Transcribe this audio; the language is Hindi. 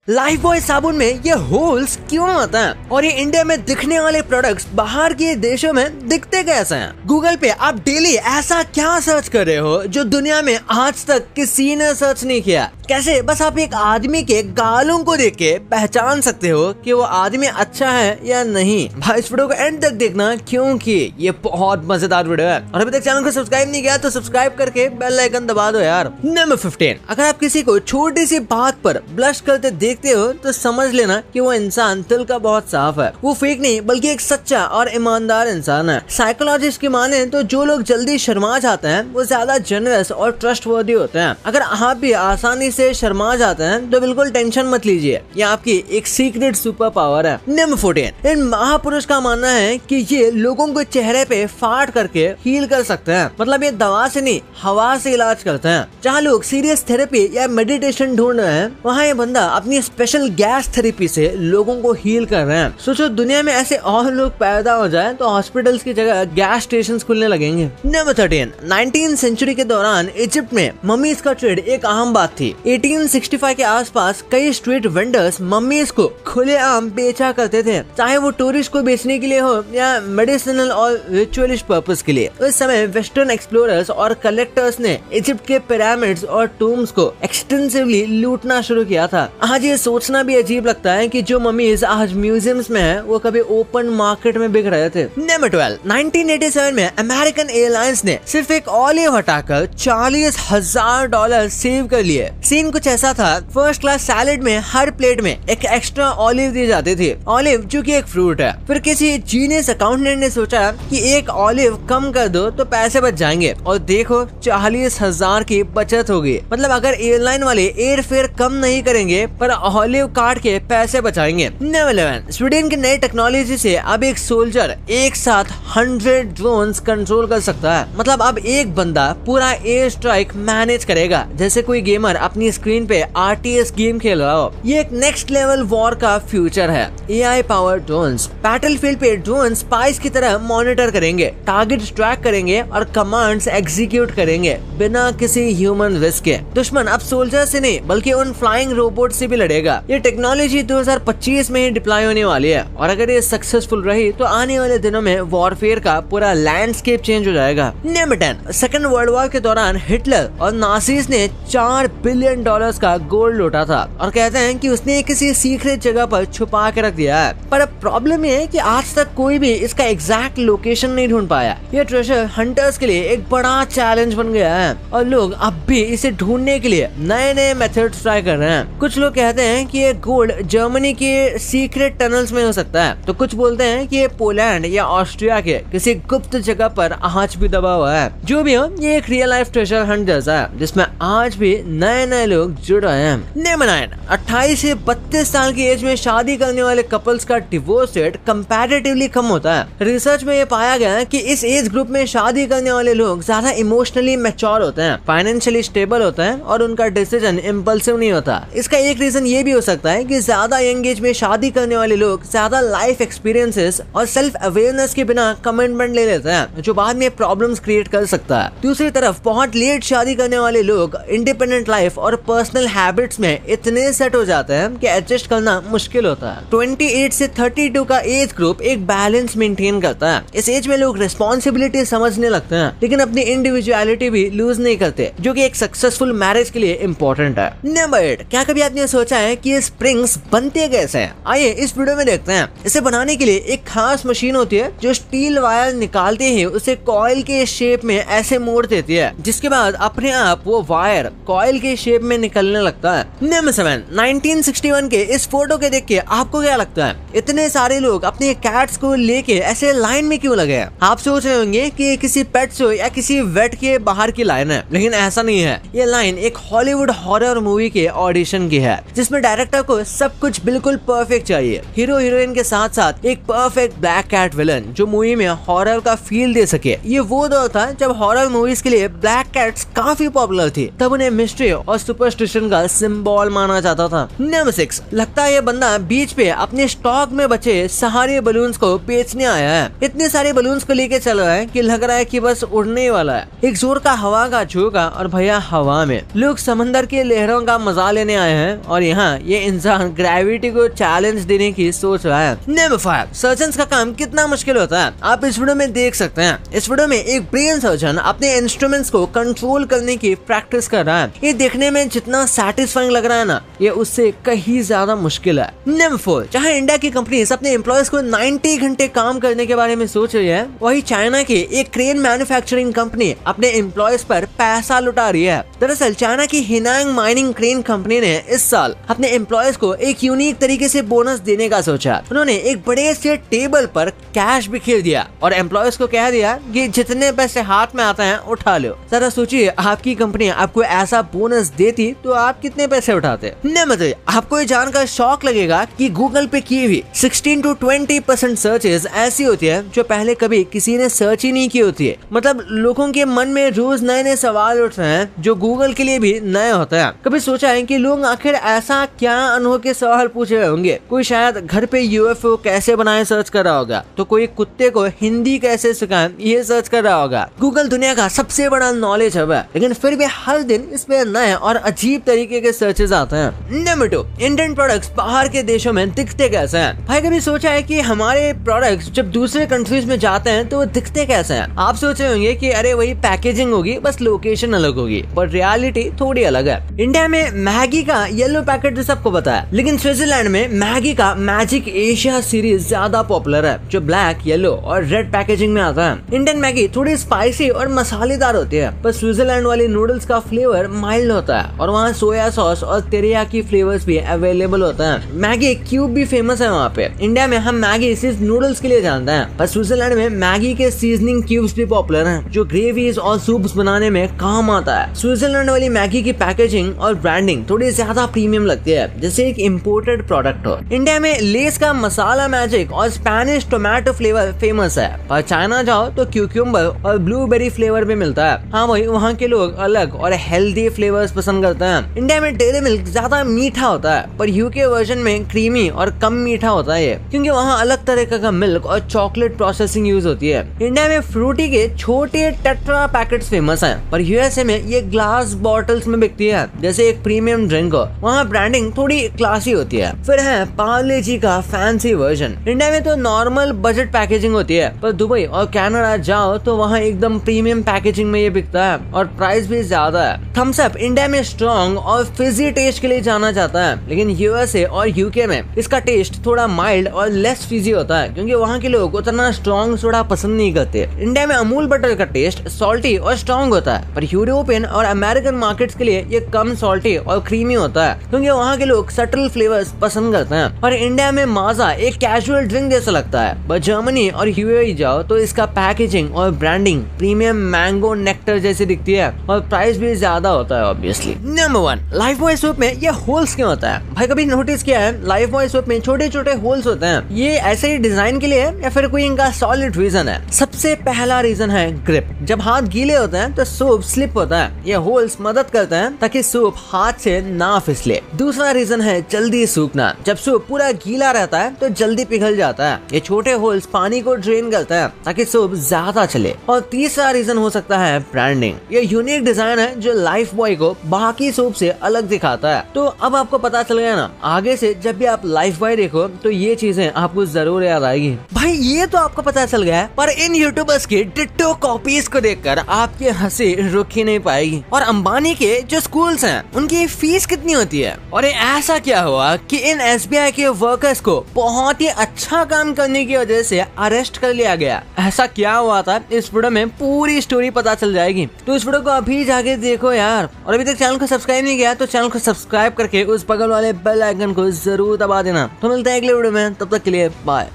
लाइफबॉय साबुन में ये होल्स क्यों आता है और ये इंडिया में दिखने वाले प्रोडक्ट्स बाहर के देशों में दिखते कैसे हैं? गूगल पे आप डेली ऐसा क्या सर्च कर रहे हो जो दुनिया में आज तक किसी ने सर्च नहीं किया? कैसे बस आप एक आदमी के गालों को देख के पहचान सकते हो कि वो आदमी अच्छा है या नहीं? भाई इस वीडियो को एंड तक देखना क्योंकि ये बहुत मजेदार वीडियो है और अभी तक चैनल को सब्सक्राइब नहीं किया तो सब्सक्राइब करके बेल आइकन दबा दो यार। नंबर 15, अगर आप किसी को छोटी सी बात पर ब्लश करते देखते हो तो समझ लेना कि वो इंसान दिल का बहुत साफ है। वो फेक नहीं बल्कि एक सच्चा और ईमानदार इंसान है। साइकोलॉजिस्ट की माने तो जो लोग जल्दी शर्मा जाते हैं वो ज्यादा जनरस और ट्रस्टवर्दी होते हैं। अगर आप भी आसानी से शर्मा जाते हैं तो बिल्कुल टेंशन मत लीजिए, ये आपकी एक सीक्रेट सुपर पावर है। नंबर 14, इन महापुरुष का मानना है कि ये लोगों को चेहरे पे फाड़ करके हील कर सकते हैं। मतलब ये दवा से नहीं हवा से इलाज करते हैं। जहाँ लोग सीरियस थेरेपी या मेडिटेशन ढूंढ रहे हैं वहाँ ये बंदा अपनी स्पेशल गैस थेरेपी से लोगों को हील कर रहे हैं। सोचो दुनिया में ऐसे और लोग पैदा हो जाए तो हॉस्पिटल्स की जगह गैस स्टेशन खुलने लगेंगे। नंबर 13, 19वीं सेंचुरी के दौरान इजिप्ट में मम्मीज का ट्रेड एक अहम बात थी। 1865 के आसपास कई स्ट्रीट वेंडर्स मम्मीज को खुलेआम बेचा करते थे, चाहे वो टूरिस्ट को बेचने के लिए हो या मेडिसिनल और रिचुअलिस्ट पर्पस के लिए। उस समय वेस्टर्न एक्सप्लोरर्स और कलेक्टर्स ने इजिप्ट के पिरामिड्स और टूम्स को एक्सटेंसिवली लूटना शुरू किया था। आज ये सोचना भी अजीब लगता है कि जो मम्मीज आज म्यूजियम्स में है वो कभी ओपन मार्केट में बिक रहे थे। नंबर 12, 1987 में अमेरिकन एयरलाइंस ने सिर्फ एक ऑलिव हटाकर $40,000 सेव कर लिए। सीन कुछ ऐसा था, फर्स्ट क्लास सैलेड में हर प्लेट में एक एक्स्ट्रा ऑलिव दी जाती थी। ऑलिव जो कि एक फ्रूट है। फिर किसी जीनियस अकाउंटेंट ने सोचा कि एक ऑलिव कम कर दो तो पैसे बच जाएंगे और देखो 40,000 की बचत होगी। मतलब अगर एयरलाइन वाले एयर फेयर कम नहीं करेंगे पर ऑलिव काट के पैसे बचाएंगे। नंबर 11, स्वीडन की नई टेक्नोलॉजी से अब एक सोल्जर एक साथ 100 ड्रोन्स कंट्रोल कर सकता है। मतलब अब एक बंदा पूरा एयर स्ट्राइक मैनेज करेगा जैसे कोई गेमर अपनी स्क्रीन पे RTS गेम खेल रहा हो। ये एक नेक्स्ट लेवल वॉर का फ्यूचर है। AI पावर ड्रोन्स बैटलफील्ड पे ड्रोन स्पाइस की तरह मॉनिटर करेंगे, टारगेट ट्रैक करेंगे और कमांड्स एग्जीक्यूट करेंगे बिना किसी ह्यूमन रिस्क के। दुश्मन अब सोल्जर से नहीं बल्कि उन फ्लाइंग रोबोट से भी लड़ेगा। ये टेक्नोलॉजी 2025 में ही डिप्लॉय होने वाली है और अगर ये सक्सेसफुल रही तो आने वाले दिनों में वॉरफेयर का पूरा लैंडस्केप चेंज हो जाएगा। नंबर 10, सेकेंड वर्ल्ड वॉर के दौरान हिटलर और नाजीज ने $4 बिलियन का गोल्ड लूटा था और कहते हैं कि उसने किसी सीक्रेट जगह पर छुपा के रख दिया है। पर अब प्रॉब्लम ये है कि आज तक कोई भी इसका एग्जैक्ट लोकेशन नहीं ढूंढ पाया। ये ट्रेजर हंटर्स के लिए एक बड़ा चैलेंज बन गया है और लोग अब भी इसे ढूंढने के लिए नए नए मेथड्स ट्राई कर रहे हैं। कुछ लोग कहते हैं कि ये गोल्ड जर्मनी के सीक्रेट टनल्स में हो सकता है तो कुछ बोलते हैं कि ये पोलैंड या ऑस्ट्रिया के किसी गुप्त जगह पर आज भी दबा हुआ है। जो भी हो ये एक रियल लाइफ ट्रेजर हंट जैसा है जिसमें आज भी नए नए लोग जुड़ रहे हैं। नंबर 9, 28 से 32 साल की एज में शादी करने वाले कपल्स का डिवोर्स रेट कंपैरेटिवली कम होता है। रिसर्च में ये पाया गया है कि इस एज ग्रुप में शादी करने वाले लोग ज्यादा इमोशनली मैच्योर होते हैं, फाइनेंशियली स्टेबल होते हैं और उनका डिसीजन इम्पल्सिव नहीं होता। इसका एक रीजन ये भी हो सकता है कि ज्यादा यंग एज में शादी करने वाले लोग ज्यादा लाइफ एक्सपीरियंसेस और सेल्फ अवेयरनेस के बिना कमिटमेंट ले लेते हैं जो बाद में प्रॉब्लम्स क्रिएट कर सकता है। दूसरी तरफ बहुत लेट शादी करने वाले लोग इंडिपेंडेंट लाइफ और पर्सनल हैबिट्स में इतने सेट हो जाते हैं कि एडजस्ट करना मुश्किल होता है। 28 से 32 का एज ग्रुप एक बैलेंस मेंटेन करता है। इस एज में लोग रिस्पॉन्सिबिलिटी समझने लगते हैं लेकिन अपनी इंडिविजुअलिटी भी लूज नहीं करते जो कि एक सक्सेसफुल मैरिज के लिए इम्पोर्टेंट है। नंबर 8, क्या कभी आपने सोचा है कि ये स्प्रिंग्स बनते कैसे हैं? आइए इस वीडियो में देखते हैं। इसे बनाने के लिए एक खास मशीन होती है जो स्टील वायर निकालते ही उसे कॉइल के शेप में ऐसे मोड़ देती है जिसके बाद अपने आप वो वायर कॉइल के शेप में निकलने लगता है। नंबर 7, 1961 के इस फोटो के देख के आपको क्या लगता है इतने सारे लोग अपने कैट्स को लेके ऐसे लाइन में क्यों लगे हैं? आप सोच रहे होंगे कि ये किसी पेट शो या किसी वेट के बाहर की लाइन है, लेकिन ऐसा नहीं है। ये लाइन एक हॉलीवुड हॉरर मूवी के ऑडिशन की है जिसमें डायरेक्टर को सब कुछ बिल्कुल परफेक्ट चाहिए। हीरो हीरोइन के साथ साथ एक परफेक्ट ब्लैक कैट विलन जो मूवी में हॉरर का फील दे सके। ये वो दौर था जब हॉरर मूवीज के लिए ब्लैक कैट्स काफी पॉपुलर थी, तब उन्हें मिस्ट्री और सुपरस्टिशन का सिंबल माना जाता था। नंबर 6, लगता है ये बंदा बीच पे अपने स्टॉक में बचे सारे बलून्स को बेचने आया है। इतने सारे बलून्स को लेके चल रहा है कि लग रहा है कि बस उड़ने वाला है। एक जोर का हवा का झोंका और भैया हवा में लोग समंदर के लहरों का मजा लेने आए हैं और हाँ ये इंसान ग्रेविटी को चैलेंज देने की सोच रहा है। नंबर 5, सर्जन का काम कितना मुश्किल होता है, आप इस वीडियो में देख सकते हैं। इस वीडियो में एक ब्रेन सर्जन अपने इंस्ट्रूमेंट्स को कंट्रोल करने की प्रैक्टिस कर रहा है। ये देखने में जितना सेटिस्फाइंग लग रहा है ना, ये उससे कहीं ज्यादा मुश्किल है। नंबर 4, जहाँ इंडिया की कंपनीज अपने एम्प्लॉयज को 90 घंटे काम करने के बारे में सोच रही है, वही चाइना की एक क्रेन मैन्युफैक्चरिंग कंपनी अपने एम्प्लॉयज पर पैसा लुटा रही है। दरअसल चाइना की हिनांग माइनिंग क्रेन कंपनी ने इस साल अपने एम्प्लॉयज को एक यूनिक तरीके से बोनस देने का सोचा। उन्होंने एक बड़े से टेबल पर कैश बिखेर दिया और एम्प्लॉयज को कह दिया कि जितने पैसे हाथ में आते हैं उठा लो। जरा सोचिए, आपकी कंपनी आपको ऐसा बोनस देती तो आप कितने पैसे उठाते। नंबर 3, आपको ये जानकर शौक लगेगा कि गूगल पे की हुई 16 to 20% सर्चेस ऐसी होती है जो पहले कभी किसी ने सर्च ही नहीं की होती है। मतलब लोगों के मन में रोज नए नए सवाल उठ रहे हैं जो गूगल के लिए भी नए होते हैं। कभी सोचा है कि लोग आखिर ऐसा क्या अनोखे सवाल पूछ रहे होंगे? कोई शायद घर पे यूएफओ कैसे बनाए सर्च कर रहा होगा, तो कोई कुत्ते को हिंदी कैसे सिखाएं ये सर्च कर रहा होगा। गूगल दुनिया का सबसे बड़ा नॉलेज हब है, लेकिन फिर भी हर दिन इसमें नए और अजीब तरीके के सर्चेस आते हैं। नंबर 2, इंडियन प्रोडक्ट्स बाहर के देशों में दिखते कैसे हैं? भाई कभी सोचा है कि हमारे प्रोडक्ट्स जब दूसरे कंट्रीज में जाते हैं तो वो दिखते कैसे हैं? आप सोच रहे होंगे कि अरे वही पैकेजिंग होगी, बस लोकेशन अलग होगी, पर रियलिटी थोड़ी अलग है। इंडिया में मैगी का येलो पैकेट तो सबको पता है, लेकिन स्विट्जरलैंड में मैगी का मैजिक एशिया सीरीज ज्यादा पॉपुलर है, जो ब्लैक, येलो और रेड पैकेजिंग में आता है। इंडियन मैगी थोड़ी स्पाइसी और मसालेदार होती है, पर स्विट्जरलैंड वाली नूडल्स का फ्लेवर माइल्ड होता है और वहाँ सोया सॉस और तेरियाकी फ्लेवर्स भी अवेलेबल होता है। मैगी क्यूब भी फेमस है वहाँ पे। इंडिया में हम मैगी सिर्फ नूडल्स के लिए जानते हैं, पर स्विट्जरलैंड में मैगी के सीजनिंग क्यूब्स भी पॉपुलर हैं, जो ग्रेवीज और सूप्स बनाने में काम आता है। स्विट्जरलैंड वाली मैगी की पैकेजिंग और ब्रांडिंग थोड़ी ज्यादा प्रीमियम लगती है, जैसे एक इम्पोर्टेड प्रोडक्ट हो। इंडिया में लेस का मसाला मैजिक और स्पेनिश टोमेटो फ्लेवर फेमस है, पर चाइना जाओ तो क्यूक्यूम्बर और ब्लूबेरी फ्लेवर भी मिलता है। हाँ भाई, वहाँ के लोग अलग और हेल्दी फ्लेवर्स पसंद करते हैं। इंडिया में डेयरी मिल्क ज्यादा मीठा होता है, पर यूके वर्जन में क्रीमी और कम मीठा होता है, क्योंकि वहाँ अलग तरह का मिल्क और चॉकलेट प्रोसेसिंग यूज होती है। इंडिया में फ्रूटी के छोटे टेट्रा पैकेट्स फेमस हैं, पर यूएसए में ये ग्लास बॉटल्स में बिकती है, जैसे एक प्रीमियम ड्रिंक हो। वहाँ ब्रांडिंग थोड़ी क्लासी होती है। फिर है पार्ले जी का फैंसी वर्जन। इंडिया में तो नॉर्मल बजट पैकेजिंग होती है, पर दुबई और कनाडा जाओ तो वहाँ एकदम प्रीमियम पैकेजिंग में ये बिकता है और प्राइस भी ज्यादा है। थम्स अप इंडिया में स्ट्रॉन्ग और फिजी टेस्ट के लिए जाना जाता है, लेकिन यूएसए और यूके में इसका टेस्ट थोड़ा माइल्ड और लेस फिजी होता है, क्योंकि वहाँ के लोग उतना स्ट्रॉन्ग सोडा पसंद नहीं करते। इंडिया में अमूल बटर का टेस्ट सॉल्टी और स्ट्रॉन्ग होता है, पर यूरोपियन और अमेरिकन मार्केट्स के लिए ये कम सॉल्टी और क्रीमी होता है, क्योंकि वहाँ के लोग सटल फ्लेवर्स पसंद करते हैं। और इंडिया में माजा एक कैजुअल ड्रिंक जैसा लगता है, पर जर्मनी और यूएई जाओ तो इसका पैकेजिंग और ब्रांडिंग प्रीमियम मैंगो नेक्टर जैसी दिखती है और प्राइस भी ज्यादा होता है ऑब्वियसली। नंबर 1, लाइफबॉय सोप में ये होल्स क्यों होता है? भाई कभी नोटिस किया है लाइफबॉय सोप में छोटे छोटे होल्स होते हैं? ये ऐसे ही डिजाइन के लिए है या फिर कोई इनका सॉलिड रीजन है? सबसे पहला रीजन है ग्रिप। जब हाथ गीले होते हैं तो सोप स्लिप होता है। ये होल्स मदद करते हैं ताकि सोप हाथ से ना फिसले। दूसरा रीजन है जल्दी सूखना। जब सोप पूरा गीला रहता है तो जल्दी पिघल जाता है। ये छोटे होल्स पानी को ड्रेन करते हैं ताकि सोप ज्यादा चले। और तीसरा रीजन हो सकता है ब्रांडिंग। ये यूनिक डिजाइन है जो लाइफबॉय को बाकी सोप से अलग दिखाता है। तो अब आपको पता चल गया ना, आगे से जब भी आप लाइफबॉय देखो तो ये चीजें आपको जरूर याद आएगी। भाई ये तो आपको पता चल गया है, पर इन यूट्यूबर्स की डिट्टो कॉपीज को देखकर आपकी हंसी रुक ही नहीं पाएगी। और अंबानी के जो स्कूल्स हैं उनकी फीस कितनी होती है? और ऐसा क्या हुआ कि इन एसबीआई के वर्कर्स को बहुत ही अच्छा काम करने की वजह से अरेस्ट कर लिया गया? ऐसा क्या हुआ था इस वीडियो में पूरी स्टोरी पता चल जाएगी। तो इस वीडियो को अभी जाके देखो यार। और अभी तक चैनल को सब्सक्राइब नहीं किया तो चैनल को सब्सक्राइब करके उस बगल वाले बेल आइकन को जरूर दबा देना। तो मिलते हैं अगले वीडियो में, तब तक के लिए बाय।